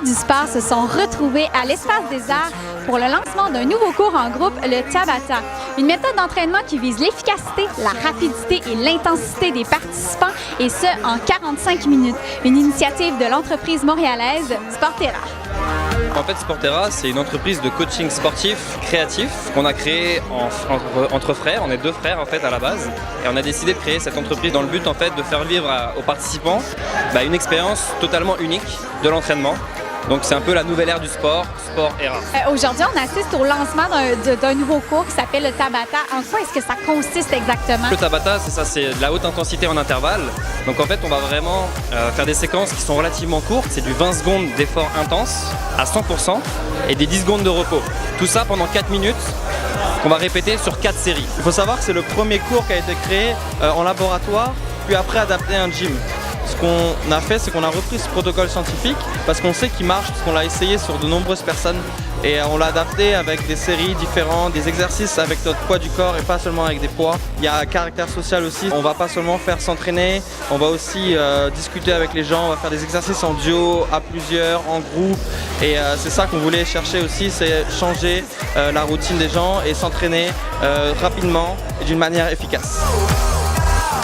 du sport se sont retrouvés à l'Espace des Arts pour le lancement d'un nouveau cours en groupe, le Tabata. Une méthode d'entraînement qui vise l'efficacité, la rapidité et l'intensité des participants, et ce, en 45 minutes. Une initiative de l'entreprise montréalaise Sportera. En fait, Sportera, c'est une entreprise de coaching sportif créatif qu'on a créée entre frères. On est deux frères en fait à la base, et on a décidé de créer cette entreprise dans le but en fait de faire vivre aux participants une expérience totalement unique de l'entraînement. Donc c'est un peu la nouvelle ère du sport, Sportera. Aujourd'hui, on assiste au lancement d'un nouveau cours qui s'appelle le Tabata. En quoi est-ce que ça consiste exactement? Le Tabata, c'est ça, c'est de la haute intensité en intervalle. Donc en fait, on va vraiment faire des séquences qui sont relativement courtes. C'est du 20 secondes d'effort intense à 100% et des 10 secondes de repos. Tout ça pendant 4 minutes qu'on va répéter sur 4 séries. Il faut savoir que c'est le premier cours qui a été créé en laboratoire, puis après adapté à un gym. Ce qu'on a fait, c'est qu'on a repris ce protocole scientifique parce qu'on sait qu'il marche, parce qu'on l'a essayé sur de nombreuses personnes et on l'a adapté avec des séries différentes, des exercices avec notre poids du corps et pas seulement avec des poids. Il y a un caractère social aussi, on va pas seulement faire s'entraîner, on va aussi discuter avec les gens, on va faire des exercices en duo, à plusieurs, en groupe et c'est ça qu'on voulait chercher aussi, c'est changer la routine des gens et s'entraîner rapidement et d'une manière efficace.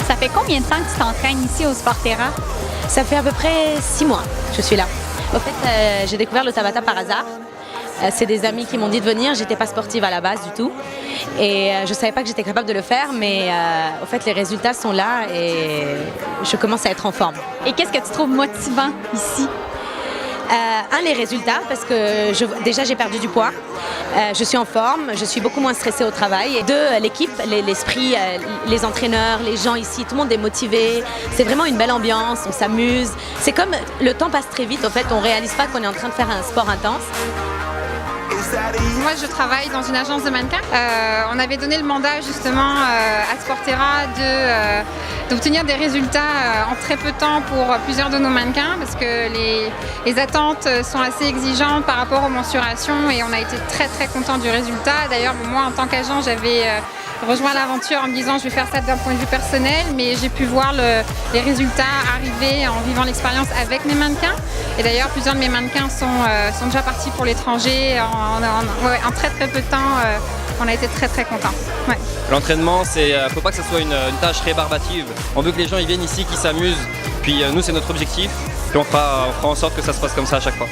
Ça fait combien de temps que tu t'entraînes ici au Sportera? Ça fait à peu près 6 mois que je suis là. En fait, j'ai découvert le Tabata par hasard. C'est des amis qui m'ont dit de venir. J'étais pas sportive à la base du tout. Et je savais pas que j'étais capable de le faire, mais au fait, les résultats sont là et je commence à être en forme. Et qu'est-ce que tu trouves motivant ici? Les résultats, parce que déjà j'ai perdu du poids, je suis en forme, je suis beaucoup moins stressée au travail. Et deux, l'équipe, l'esprit, les entraîneurs, les gens ici, tout le monde est motivé. C'est vraiment une belle ambiance, on s'amuse. C'est comme le temps passe très vite, en fait, on réalise pas qu'on est en train de faire un sport intense. Moi, je travaille dans une agence de mannequins. On avait donné le mandat justement à Sportera d'obtenir des résultats en très peu de temps pour plusieurs de nos mannequins parce que les attentes sont assez exigeantes par rapport aux mensurations et on a été très très contents du résultat. D'ailleurs, moi en tant qu'agent, j'avais rejoint l'aventure en me disant je vais faire ça d'un point de vue personnel, mais j'ai pu voir les résultats arriver en vivant l'expérience avec mes mannequins. Et d'ailleurs, plusieurs de mes mannequins sont déjà partis pour l'étranger en très très peu de temps. On a été très très contents. Ouais. L'entraînement, faut pas que ce soit une tâche rébarbative. On veut que les gens ils viennent ici, qu'ils s'amusent. Puis nous, c'est notre objectif. Puis on fera en sorte que ça se passe comme ça à chaque fois.